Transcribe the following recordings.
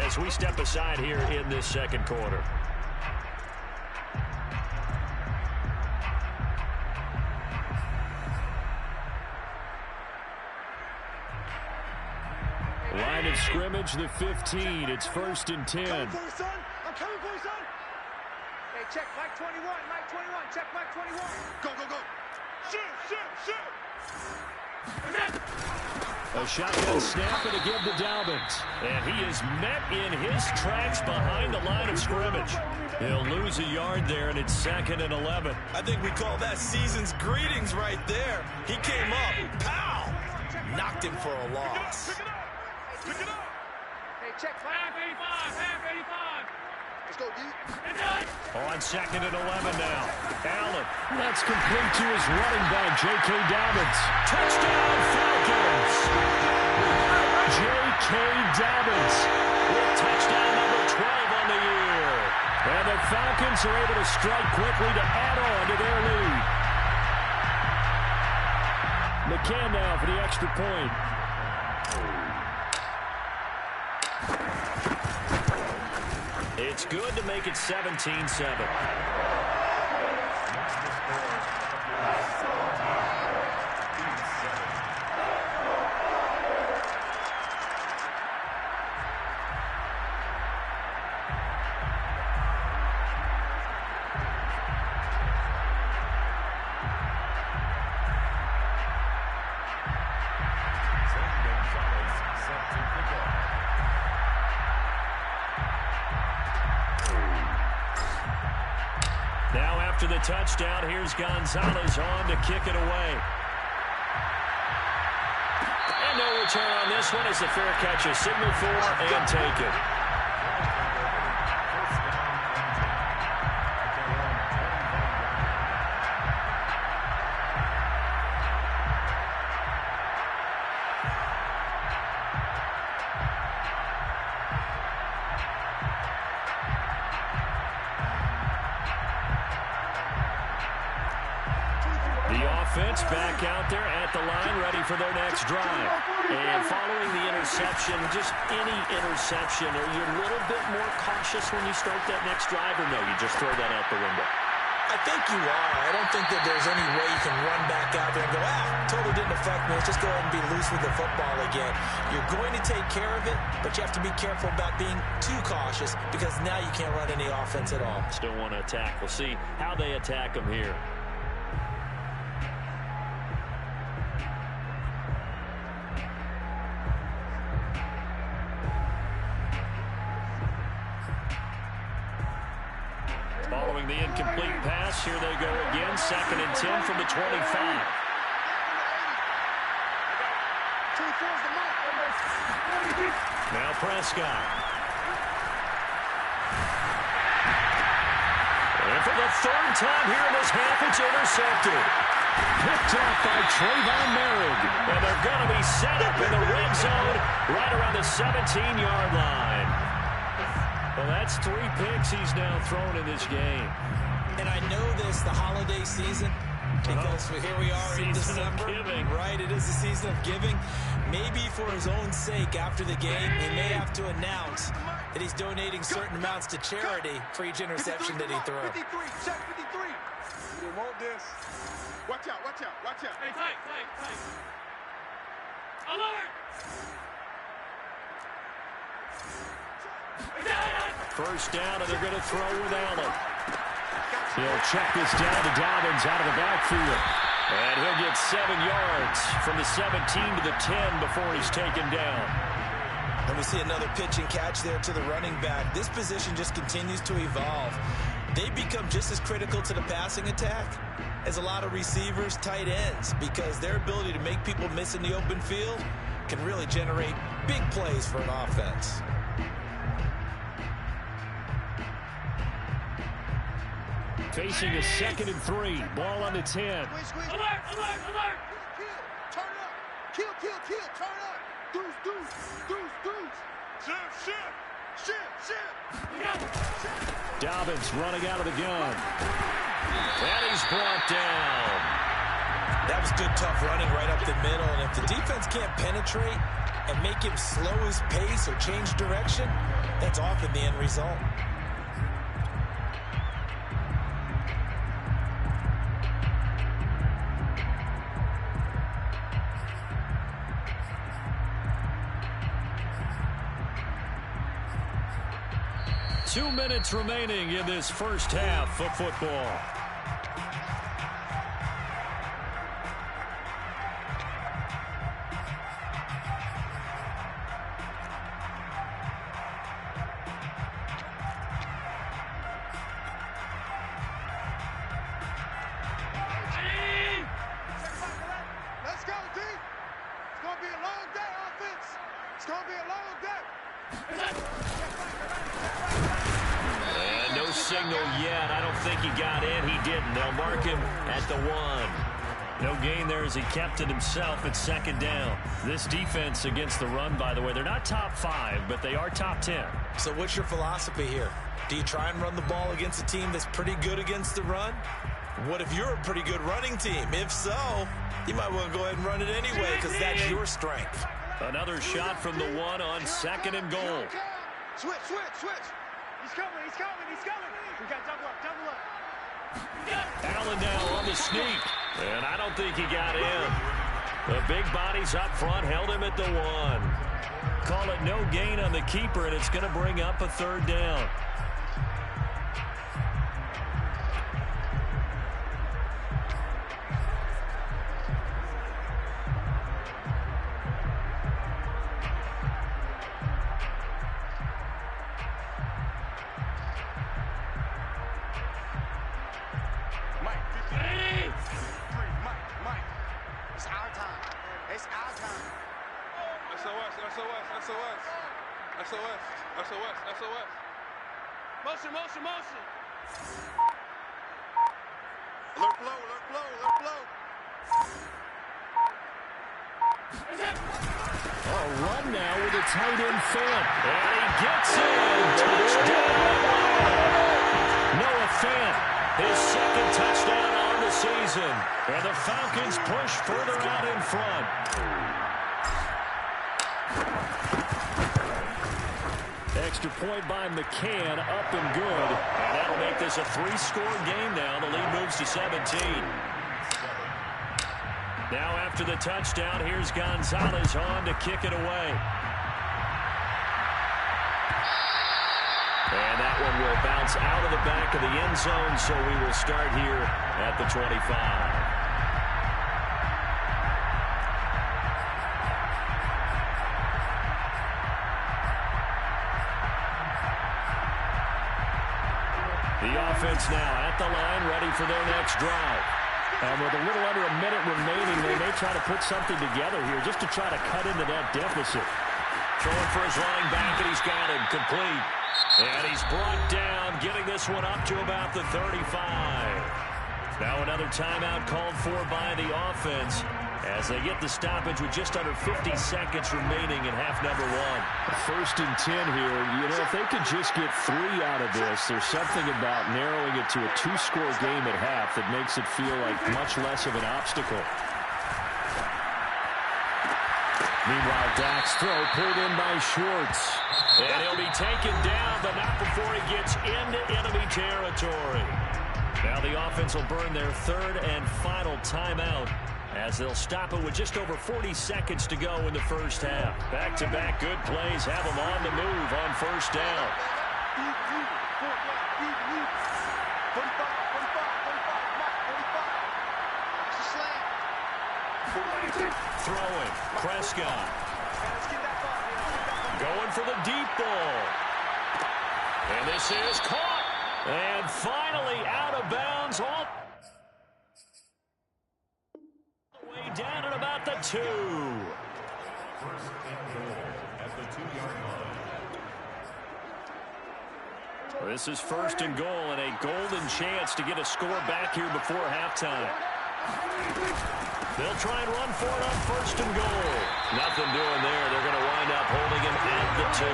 as we step aside here in this second quarter. Line of scrimmage, the 15. It's 1st and 10. I'm coming for you, son. I'm coming for you, son. Hey, check Mike 21. Mike 21. Check Mike 21. Go, go, go. Shoot, shoot, shoot. A shotgun snap and a give to Dobbins. And he is met in his tracks behind the line of scrimmage. He'll lose a yard there, and it's 2nd and 11. I think we call that season's greetings right there. He came up, pow, knocked him for a loss. Pick it up. Pick it up. Hey, check. Half 85. Half 85. Let's go, D. On 2nd and 11 now. Allen. That's complete to his running back, J.K. Dobbins. Touchdown, Falcons. J.K. Dobbins with touchdown number 12 on the year. And the Falcons are able to strike quickly to add on to their lead. McCann now for the extra point. It's good to make it 17-7. Now after the touchdown, here's Gonzalez on to kick it away. And no return on this one as the fair catch is signaled for and taken. Offense back out there at the line, ready for their next drive. And following the interception, just any interception, are you a little bit more cautious when you start that next drive, or no, you just throw that out the window? I think you are. I don't think that there's any way you can run back out there and go, totally didn't affect me. Let's just go ahead and be loose with the football again. You're going to take care of it, but you have to be careful about being too cautious because now you can't run any offense at all. Still want to attack. We'll see how they attack them here. Following the incomplete pass, here they go again. 2nd and 10 from the 25. Now Prescott. And for the 3rd time here in this half, it's intercepted. Picked off by Trayvon Merrick. And they're going to be set up in the red zone right around the 17-yard line. Well, that's 3 picks he's now thrown in this game. And I know this, the holiday season, because here we are in December. Right, it is the season of giving. Maybe for his own sake, after the game, he may have to announce that he's donating certain amounts to charity for each interception that he threw. 53, check 53. You want this. Watch out, watch out, watch out. Hey, tight. Alert! First down, and they're going to throw with Allen. He'll check this down to Dobbins out of the backfield. And he'll get 7 yards from the 17 to the 10 before he's taken down. And we see another pitch and catch there to the running back. This position just continues to evolve. They become just as critical to the passing attack as a lot of receivers, tight ends, because their ability to make people miss in the open field can really generate big plays for an offense. Facing a 2nd and 3. Ball on the 10. Alert! Turn up! Kill! Turn up! Deuce! Shift! Dobbins running out of the gun. And he's brought down. That was good, tough running right up the middle. And if the defense can't penetrate, and make him slow his pace or change direction, that's often the end result. Two minutes remaining in this first half of football. Let's go, D. It's going to be a long day, offense. It's going to be a long day. And no signal yet. I don't think he got in. He didn't. They'll mark him at the 1. No gain there as he kept it himself at second down. This defense against the run, by the way, they're not top 5, but they are top 10. So what's your philosophy here? Do you try and run the ball against a team that's pretty good against the run? What if you're a pretty good running team? If so, you might want to go ahead and run it anyway because that's your strength. Another shot from the 1 on second and goal. Switch. He's coming. We got double up. Allen now on the sneak. And I don't think he got in. The big bodies up front held him at the 1. Call it no gain on the keeper, and it's going to bring up a third down. SOS. Motion. Alert flow. A run now with a tight end Fant. And he gets in. Touchdown. Noah Fant, his second touchdown on the season. And the Falcons push further out in front. Extra point by McCann, up and good. And that'll make this a 3-score game now. The lead moves to 17. Now after the touchdown, here's Gonzalez on to kick it away. And that one will bounce out of the back of the end zone, so we will start here at the 25. The offense now at the line, ready for their next drive. And with a little under a minute remaining, they may try to put something together here just to try to cut into that deficit. Throwing for his running back, and he's got him complete. And he's brought down, getting this one up to about the 35. Now another timeout called for by the offense as they get the stoppage with just under 50 seconds remaining in half number 1. 1st and 10 here. You know, if they could just get 3 out of this, there's something about narrowing it to a 2-score game at half that makes it feel like much less of an obstacle. Meanwhile, Dak's throw pulled in by Schwartz. And he'll be taken down, but not before he gets into enemy territory. Now the offense will burn their 3rd and final timeout as they'll stop it with just over 40 seconds to go in the first half. Back-to-back good plays have them on the move on first down. Throwing, Prescott. Going for the deep ball. And this is caught. And finally out of bounds. All the way down at about the 2. This is 1st and goal and a golden chance to get a score back here before halftime. They'll try and run for it on 1st and goal. Nothing doing there. They're going to wind up holding him at the 2.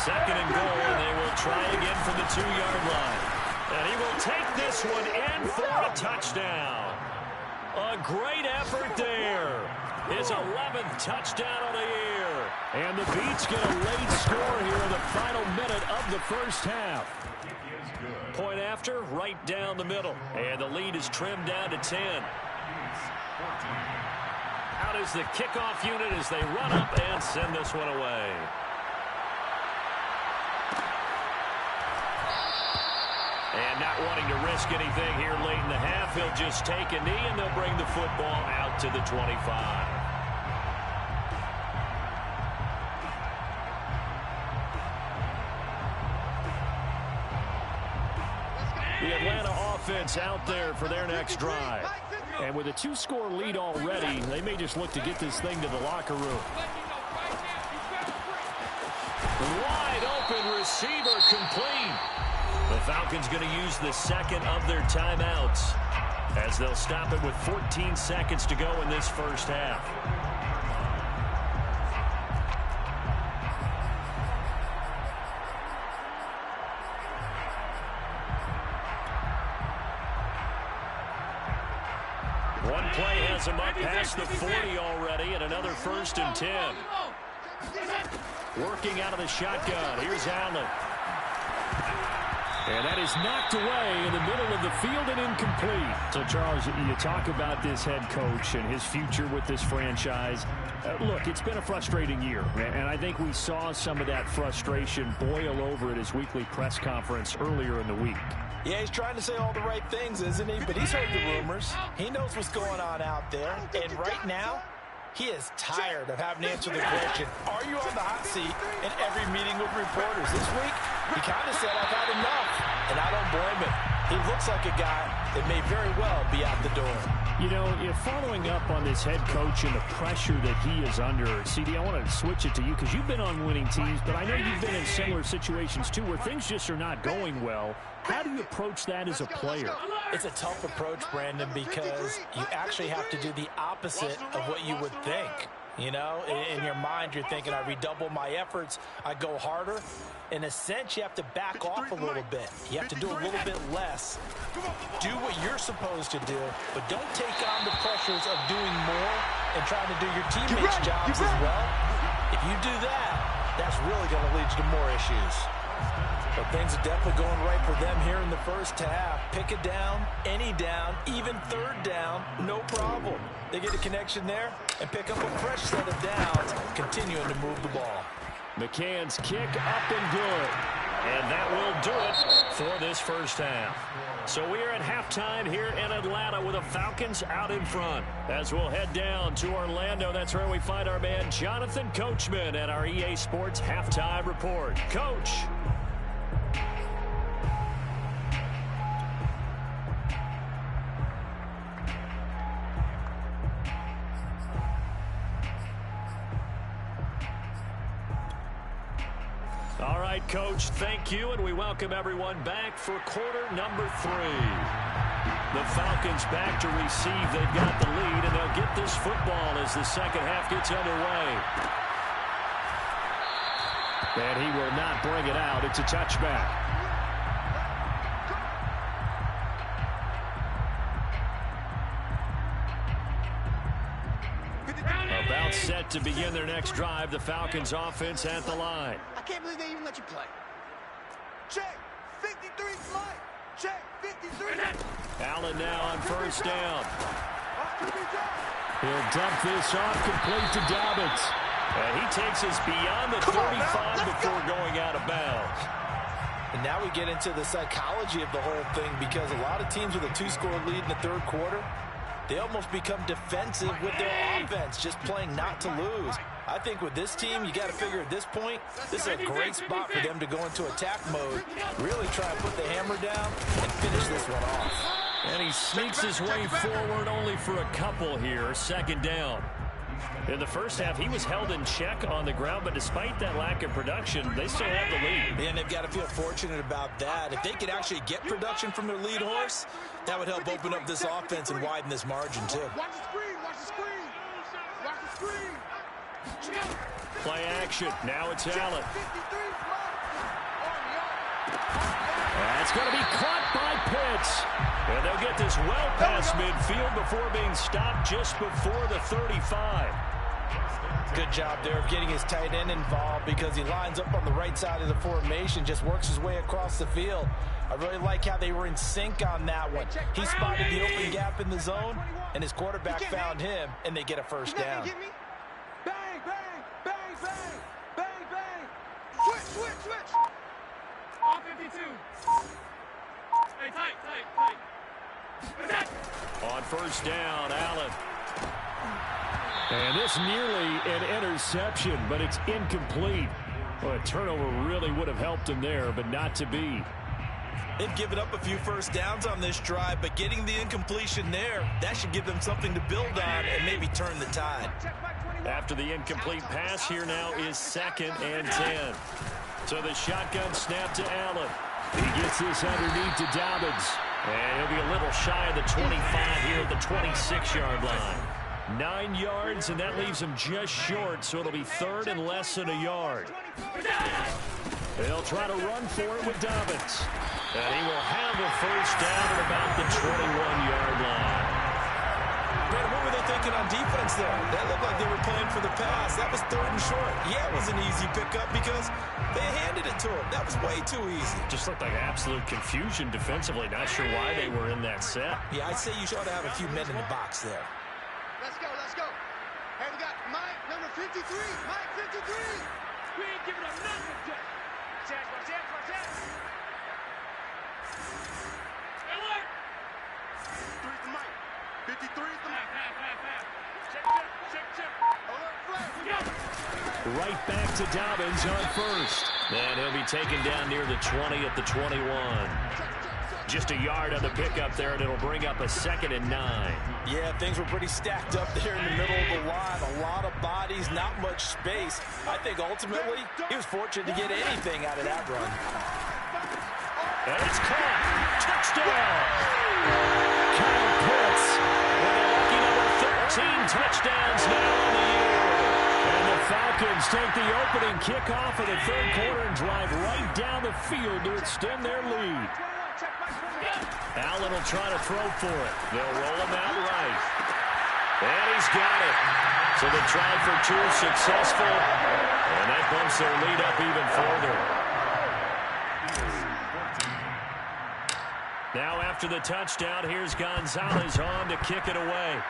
2nd and goal, and they will try again from the 2-yard line. And he will take this one in for a touchdown. A great effort there. His 11th touchdown of the year. And the Beats get a late score here in the final minute of the first half. Point after, right down the middle. And the lead is trimmed down to 10. Out is the kickoff unit as they run up and send this one away. And not wanting to risk anything here late in the half, he'll just take a knee and they'll bring the football out to the 25. The Atlanta offense out there for their next drive. And with a 2-score lead already, they may just look to get this thing to the locker room. Wide open receiver complete. The Falcons going to use the second of their timeouts as they'll stop it with 14 seconds to go in this first half. One play has him up past the 40 already, and another 1st and 10. Working out of the shotgun. Here's Allen. And that is knocked away in the middle of the field and incomplete. So, Charles, you talk about this head coach and his future with this franchise. Look, it's been a frustrating year, and I think we saw some of that frustration boil over at his weekly press conference earlier in the week. Yeah, he's trying to say all the right things, isn't he? But he's heard the rumors. He knows what's going on out there. And right now, he is tired of having to answer the question, are you on the hot seat in every meeting with reporters? This week, he kind of said, I've had enough. And I don't blame him. He looks like a guy that may very well be out the door. You know, following up on this head coach and the pressure that he is under, CD, I want to switch it to you because you've been on winning teams, but I know you've been in similar situations too where things just are not going well. How do you approach that as a player? It's a tough approach, Brandon, because you actually have to do the opposite of what you would think. You know, in your mind, you're thinking, I redouble my efforts, I go harder. In a sense, you have to back off a little bit. You have to do a little bit less. Do what you're supposed to do, but don't take on the pressures of doing more and trying to do your teammates' jobs as well. If you do that, that's really going to lead you to more issues. But things are definitely going right for them here in the first half. Pick a down, any down, even 3rd down, no problem. They get a connection there and pick up a fresh set of downs, continuing to move the ball. McCann's kick up and good. And that will do it for this first half. So we are at halftime here in Atlanta with the Falcons out in front. As we'll head down to Orlando, that's where we find our man Jonathan Coachman at our EA Sports Halftime Report. Coach. All right, Coach, thank you, and we welcome everyone back for quarter number 3. The Falcons back to receive. They've got the lead, and they'll get this football as the second half gets underway. And he will not bring it out. It's a touchback. About set to begin their next drive. The Falcons offense at the line. I can't believe they even let you play. Check. 53 flight. Check. 53. Allen now on first down. He'll dump this off complete to Dobbins. And he takes us beyond the 35 before going out of bounds. And now we get into the psychology of the whole thing, because a lot of teams with a 2-score lead in the 3rd quarter, they almost become defensive with their offense, just playing not to lose. I think with this team, you got to figure at this point, this is a great spot for them to go into attack mode, really try to put the hammer down and finish this one off. And he sneaks his way forward only for a couple here. 2nd down. In the first half, he was held in check on the ground, but despite that lack of production, they still have the lead. And they've got to feel fortunate about that. If they could actually get production from their lead horse, that would help open up this offense and widen this margin, too. Watch the screen. Watch the screen. Watch the screen. Play action. Now it's Allen. That's going to be caught by Pitts. And they'll get this well past midfield before being stopped just before the 35. Good job there of getting his tight end involved because he lines up on the right side of the formation, just works his way across the field. I really like how they were in sync on that one. He spotted the open gap in the zone, and his quarterback found him, and they get a first down. Bang, bang, bang, bang, bang, bang. Switch. All 52. Hey, tight. On first down, Allen. And this nearly an interception, but it's incomplete. Well, a turnover really would have helped him there, but not to be. They've given up a few first downs on this drive, but getting the incompletion there, that should give them something to build on and maybe turn the tide. After the incomplete pass, here now is 2nd and 10. So the shotgun snap to Allen. He gets this underneath to Dobbins. And he'll be a little shy of the 25 here at the 26-yard line. 9 yards, and that leaves him just short, so it'll be 3rd and less than a yard. They'll try to run for it with Dobbins. And he will have a first down at about the 21-yard line. Brad, what were they thinking on defense there? That looked like they were playing for the pass. That was 3rd and short. Yeah, it was an easy pickup because they handed it to him. That was way too easy. Just looked like absolute confusion defensively. Not sure why they were in that set. Yeah, I'd say you ought to have a few men in the box there. Let's go. Hey, we got Mike, number 53. Mike, 53. We ain't giving up nothing, Jack. Watch that. Alert! 3 to Mike. 53 to Mike. Check. Alert, flag. Right back to Dobbins on first. And he'll be taken down near the 20 at the 21. Just a yard on the pickup there, and it'll bring up a 2nd and 9. Yeah, things were pretty stacked up there in the middle of the line. A lot of bodies, not much space. I think ultimately he was fortunate to get anything out of that run. And it's caught. Touchdown! Kyle Pitts with a lucky number 13 touchdowns now on the year. And the Falcons take the opening kickoff of the 3rd quarter and drive right down the field to extend their lead. Allen will try to throw for it. They'll roll him out right. And he's got it. So the try for 2 successful. And that bumps their lead up even further. Now after the touchdown, here's Gonzalez on to kick it away.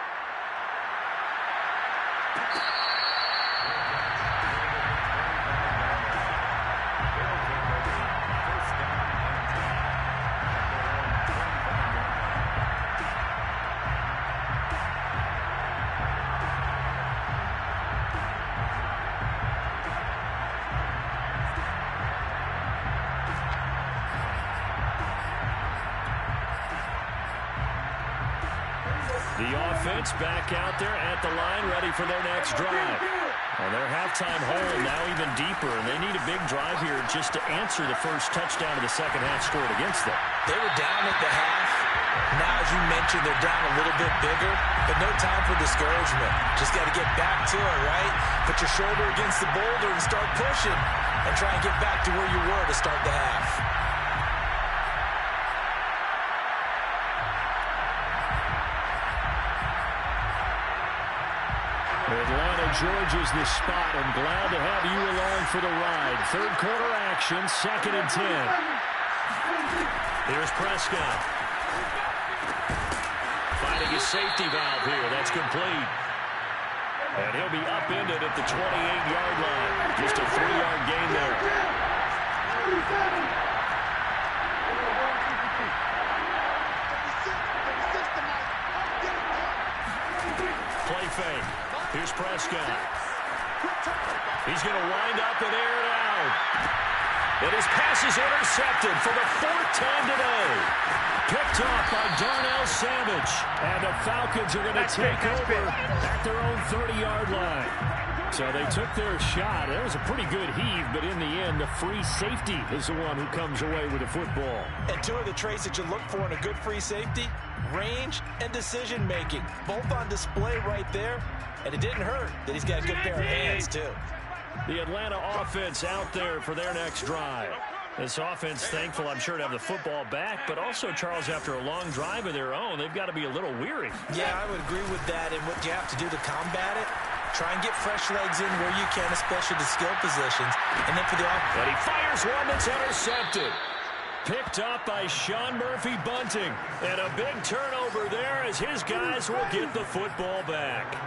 The offense back out there at the line, ready for their next drive. And their halftime hole now even deeper, and they need a big drive here just to answer the first touchdown of the second half scored against them. They were down at the half. Now, as you mentioned, they're down a little bit bigger, but no time for discouragement. Just got to get back to it, right? Put your shoulder against the boulder and start pushing and try and get back to where you were to start the half. Atlanta, Georgia's the spot. I'm glad to have you along for the ride. 3rd quarter action, 2nd and 10. Here's Prescott. Finding his safety valve here. That's complete. And he'll be upended at the 28-yard line. Just a 3-yard gain there. Play fake. Here's Prescott. He's going to wind up and air it out. And his pass is intercepted for the 4th time today. Picked off by Darnell Savage. And the Falcons are going to take over at their own 30-yard line. So they took their shot. That was a pretty good heave, but in the end, the free safety is the one who comes away with the football. And 2 of the traits that you look for in a good free safety, range and decision-making. Both on display right there. And it didn't hurt that he's got a good pair of hands, too. The Atlanta offense out there for their next drive. This offense thankful, I'm sure, to have the football back, but also, Charles, after a long drive of their own, they've got to be a little weary. Yeah, I would agree with that. And what you have to do to combat it, try and get fresh legs in where you can, especially the skill positions. And then for the offense. But he fires one that's intercepted. Picked up by Sean Murphy-Bunting. And a big turnover there as his guys will get the football back.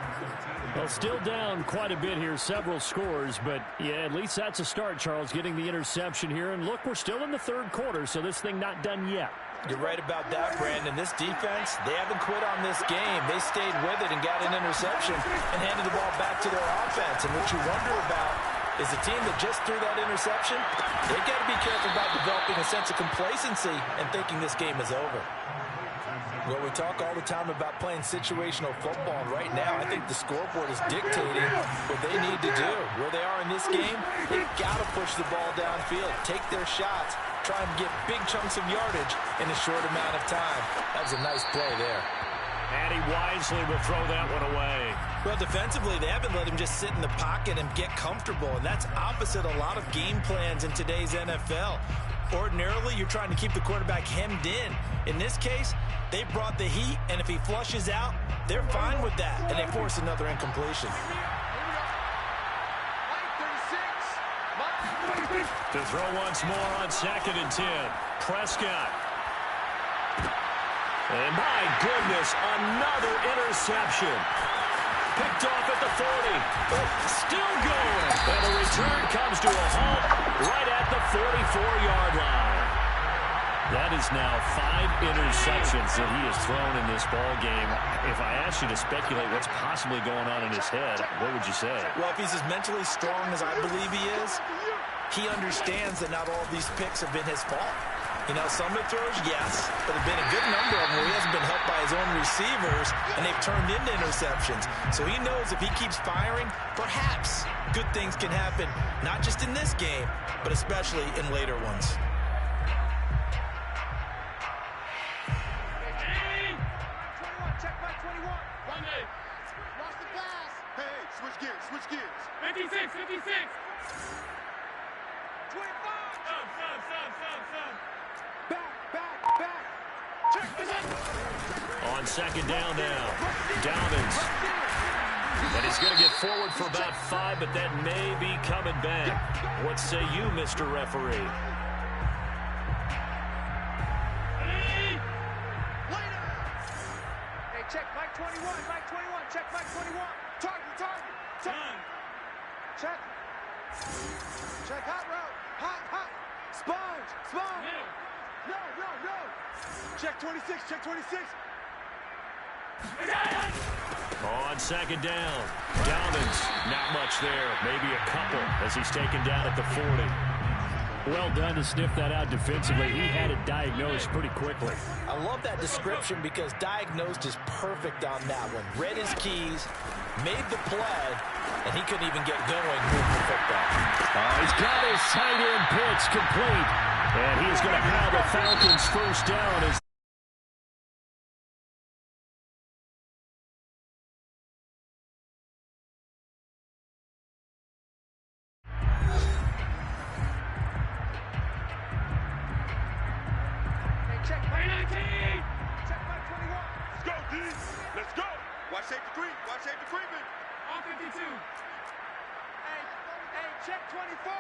Well, still down quite a bit here, several scores, but yeah, at least that's a start, Charles, getting the interception here. And look, we're still in the third quarter, so this thing not done yet. You're right about that, Brandon. This defense, they haven't quit on this game. They stayed with it and got an interception and handed the ball back to their offense. And what you wonder about is the team that just threw that interception, they've got to be careful about developing a sense of complacency and thinking this game is over. Well, we talk all the time about playing situational football, and right now I think the scoreboard is dictating what they need to do. Where they are in this game, they've got to push the ball downfield, take their shots, try and get big chunks of yardage in a short amount of time. That was a nice play there. And he wisely will throw that one away. Well, defensively, they haven't let him just sit in the pocket and get comfortable, and that's opposite a lot of game plans in today's NFL. Ordinarily, you're trying to keep the quarterback hemmed in. In this case, they brought the heat, and if he flushes out, they're fine with that, and they force another incompletion. To throw once more on 2nd and 10. Prescott. And my goodness, another interception. Picked off at the 40. Still going. And the return comes to a halt right at the 44-yard line. That is now 5 interceptions that he has thrown in this ball game. If I asked you to speculate what's possibly going on in his head, what would you say? Well, if he's as mentally strong as I believe he is, he understands that not all of these picks have been his fault. You know, some of the throws, yes, but there have been a good number of them where he hasn't been helped by his own receivers, and they've turned into interceptions. So he knows if he keeps firing, perhaps good things can happen, not just in this game, but especially in later ones. Check by 21. One day. Lost the pass. Hey, switch gears, switch gears. 56, 56. 25. Stop. Back. Check this out. On 2nd down now. Dalvins. And he's going to get forward for about 5, but that may be coming back. What say you, Mr. Referee? Check Mike 21, check Mike 21. Target. Done. Check. Check hot route. Hot. Sponge. No. Check 26. On 2nd down. Dalvins, not much there. Maybe a couple as he's taken down at the 40. Well done to sniff that out defensively. He had it diagnosed pretty quickly. I love that description because diagnosed is perfect on that one. Read his keys, made the play, and he couldn't even get going moving the football. He's got his tight end pitch complete. And he's going to have the Falcons first down as Check Mike 19. Check Mike 21. Let's go, D. Let's go. Watch safety Freeman. All 52. Hey, check 24.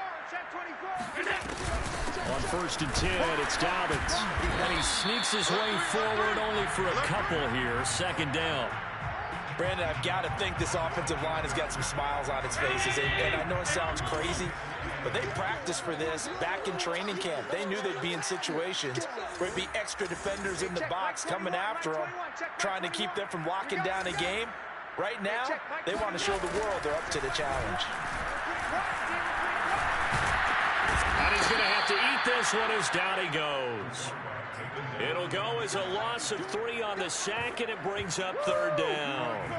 on 1st and 10, it's Dalvins. And he sneaks his way forward only for a couple here. 2nd down. Brandon, I've got to think this offensive line has got some smiles on its faces. And I know it sounds crazy, but they practiced for this back in training camp. They knew they'd be in situations where it'd be extra defenders in the box coming after them, trying to keep them from locking down a game. Right now, they want to show the world they're up to the challenge. And he's going to have to eat this one as down he goes. It'll go as a loss of 3 on the sack, and it brings up 3rd down.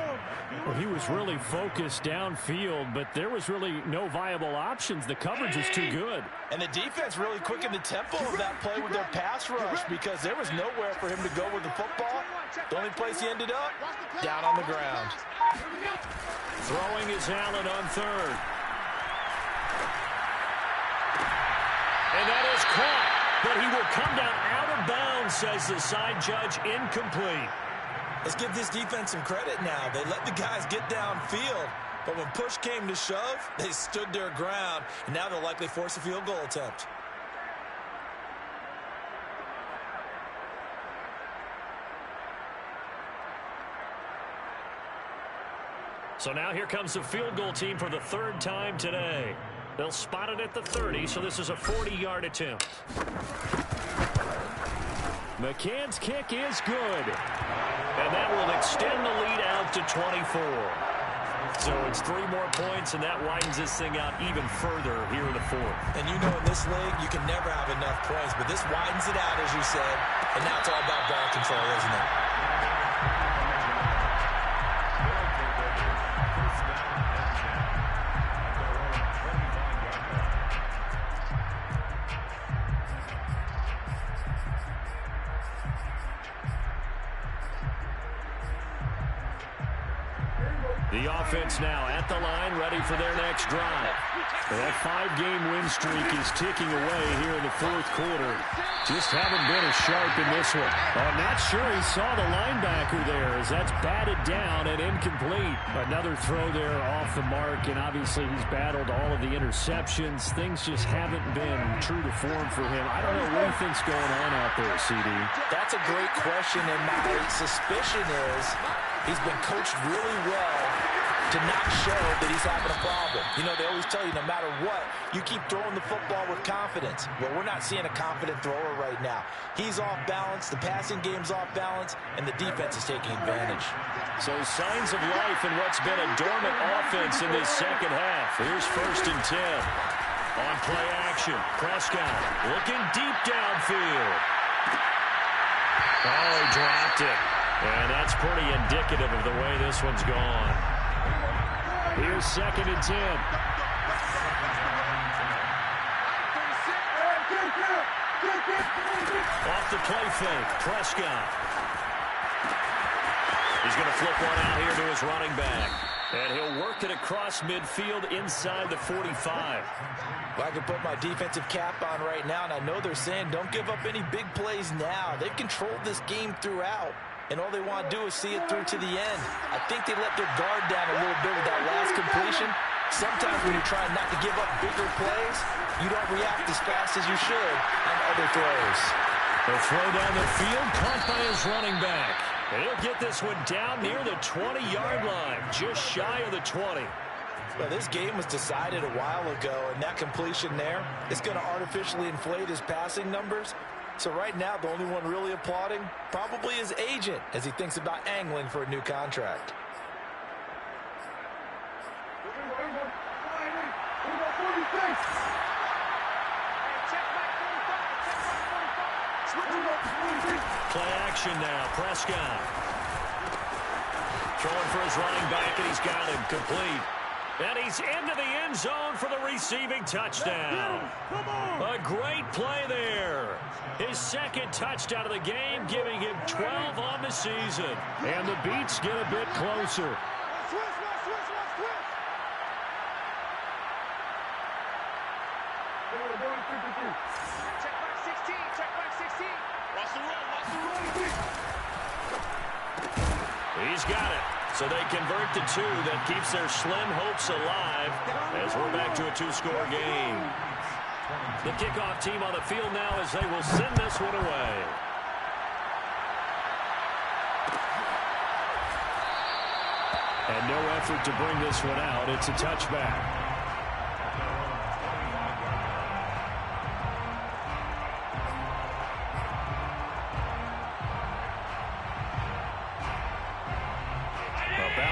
Well, he was really focused downfield, but there was really no viable options. The coverage was too good. And the defense really quickened the tempo of that play with their pass rush because there was nowhere for him to go with the football. The only place he ended up, down on the ground. Throwing is Allen on 3rd. And that is caught. but he will come down out of bounds, says the side judge. Incomplete. Let's give this defense some credit now. They let the guys get downfield, but when push came to shove, they stood their ground, and now they'll likely force a field goal attempt. So now here comes the field goal team for the third time today. They'll spot it at the 30, so this is a 40-yard attempt. McCann's kick is good. And that will extend the lead out to 24. So it's 3 more points, and that widens this thing out even further here in the fourth. And you know in this league, you can never have enough points, but this widens it out, as you said, and now it's all about ball control, isn't it? The offense now at the line, ready for their next drive. That 5-game win streak is ticking away here in the fourth quarter. Just haven't been as sharp in this one. I'm not sure he saw the linebacker there as that's batted down and incomplete. Another throw there off the mark, and obviously he's battled all of the interceptions. Things just haven't been true to form for him. I don't know what he thinks going on out there, CD. That's a great question, and my suspicion is he's been coached really well to not show that he's having a problem. You know, they always tell you no matter what, you keep throwing the football with confidence. Well, we're not seeing a confident thrower right now. He's off balance, the passing game's off balance, and the defense is taking advantage. So signs of life in what's been a dormant offense in this second half. Here's 1st and 10. On play action, Prescott looking deep downfield. Oh, he dropped it. And that's pretty indicative of the way this one's gone. Here's 2nd and 10. Off the play fake, Prescott. He's going to flip one out here to his running back. And he'll work it across midfield inside the 45. Well, I can put my defensive cap on right now, and I know they're saying don't give up any big plays now. They've controlled this game throughout, and all they want to do is see it through to the end. I think they let their guard down a little bit with that last completion. Sometimes when you're trying not to give up bigger plays, you don't react as fast as you should on other throws. The throw down the field, caught by his running back. And he'll get this one down near the 20-yard line, just shy of the 20. Well, this game was decided a while ago, and that completion there is going to artificially inflate his passing numbers. So right now, the only one really applauding probably his agent as he thinks about angling for a new contract. Play action now, Prescott. Throwing for his running back, and he's got him complete. And he's into the end zone for the receiving touchdown. A great play there. His 2nd touchdown of the game, giving him 12 on the season. And the beats get a bit closer. Check back 16, check back 16. Watch the run, watch the run. He's got it. So they convert the 2. That keeps their slim hopes alive as we're back to a 2-score game. The kickoff team on the field now as they will send this one away. And no effort to bring this one out. It's a touchback.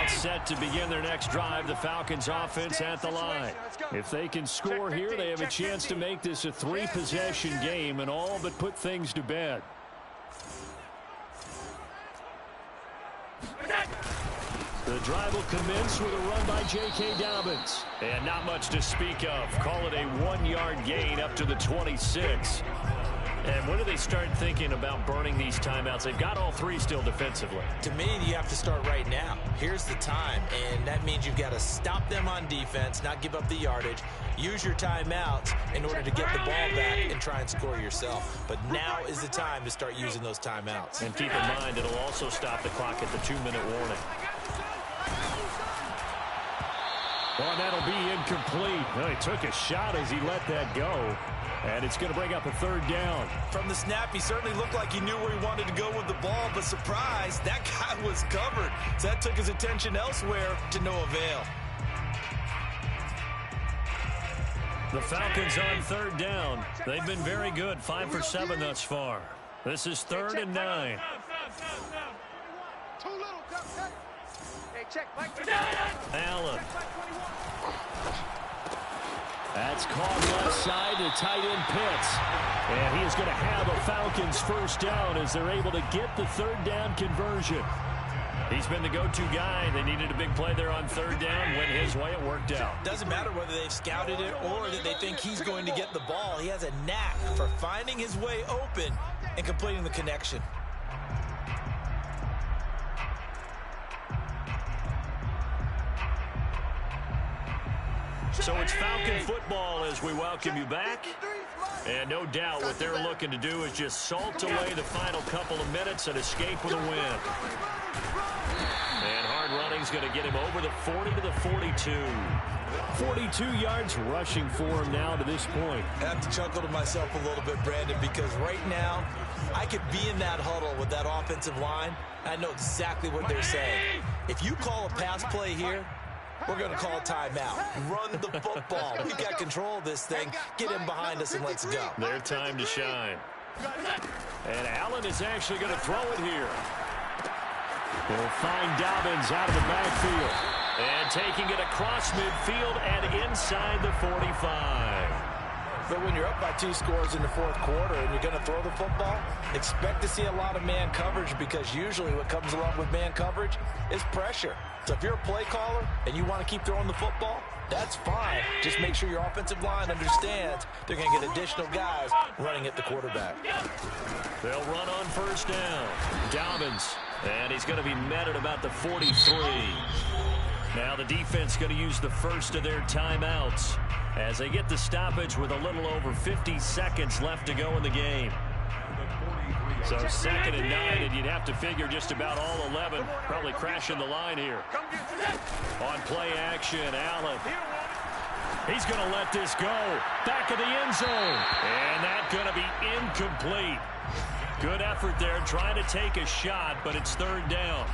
Set to begin their next drive, the Falcons offense at the line. If they can score here, they have a chance to make this a 3-possession game and all but put things to bed. The drive will commence with a run by J.K. Dobbins. And not much to speak of. Call it a 1-yard gain up to the 26. And when do they start thinking about burning these timeouts? They've got all three still defensively. To me, you have to start right now. Here's the time, and that means you've got to stop them on defense, not give up the yardage, use your timeouts in order to get the ball back and try and score yourself. But now is the time to start using those timeouts. And keep in mind, it'll also stop the clock at the 2-minute warning. Well, that'll be incomplete. Well, he took a shot as he let that go. And it's going to bring up a third down. From the snap, he certainly looked like he knew where he wanted to go with the ball, but surprise, that guy was covered. So that took his attention elsewhere to no avail. The Falcons on third down. They've been very good, 5 for 7 thus far. This is 3rd and 9. Too little, check. Hey, check, Mike. Allen. That's caught left side to tight end Pitts. And he is going to have a Falcons first down as they're able to get the third down conversion. He's been the go-to guy. They needed a big play there on third down. Went his way. It worked out. Doesn't matter whether they've scouted it or that they think he's going to get the ball. He has a knack for finding his way open and completing the connection. So it's Falcon football as we welcome you back. And no doubt what they're looking to do is just salt away the final couple of minutes and escape with a win. And hard running's going to get him over the 40 to the 42. 42 yards rushing for him now to this point. I have to chuckle to myself a little bit, Brandon, because right now I could be in that huddle with that offensive line. I know exactly what they're saying. If you call a pass play here, we're going to call a timeout. Run the football. We've got control of this thing. Get him behind us and let's go. Their time to shine. And Allen is actually going to throw it here. He'll find Dobbins out of the backfield. And taking it across midfield and inside the 45. But when you're up by 2 scores in the 4th quarter and you're going to throw the football, expect to see a lot of man coverage, because usually what comes along with man coverage is pressure. So if you're a play caller and you want to keep throwing the football, that's fine. Just make sure your offensive line understands they're going to get additional guys running at the quarterback. They'll run on first down. Dobbins. And he's going to be met at about the 43. Now the defense going to use the first of their timeouts as they get the stoppage with a little over 50 seconds left to go in the game. So 2nd and 9, and you'd have to figure just about all 11 probably crashing the line here. On play action, Allen. He's going to let this go. Back of the end zone. And that's going to be incomplete. Good effort there, trying to take a shot, but it's 3rd down.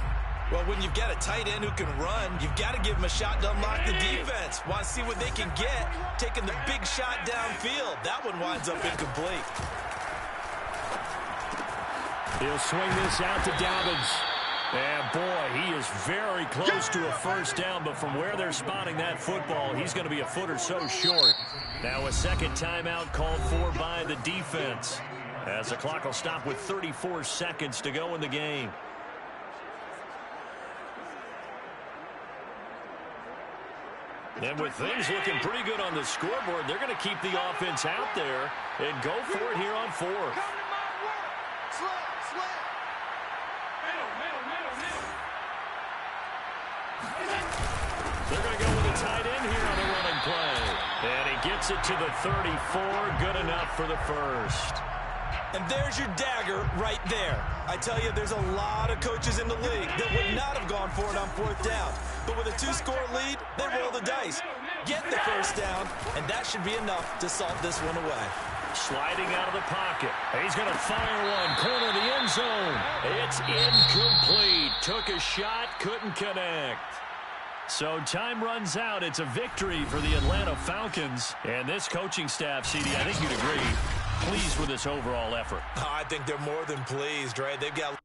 Well, when you've got a tight end who can run, you've got to give him a shot to unlock the defense. Want to see what they can get, taking the big shot downfield. That one winds up incomplete. He'll swing this out to Dobbins. And, boy, he is very close to a first down, but from where they're spotting that football, he's going to be a foot or so short. Now a second timeout called for by the defense, as the clock will stop with 34 seconds to go in the game. And with things looking pretty good on the scoreboard, they're going to keep the offense out there and go for it here on 4th. They're going to go with a tight end here on the running play. And he gets it to the 34. Good enough for the first. And there's your dagger right there. I tell you, there's a lot of coaches in the league that would not have gone for it on 4th down. But with a 2-score lead, they roll the dice. Get the first down, and that should be enough to salt this one away. Sliding out of the pocket. He's going to fire one. Corner of the end zone. It's incomplete. Took a shot, couldn't connect. So time runs out. It's a victory for the Atlanta Falcons. And this coaching staff, CD, I think you'd agree, pleased with this overall effort. I think they're more than pleased, right? They've got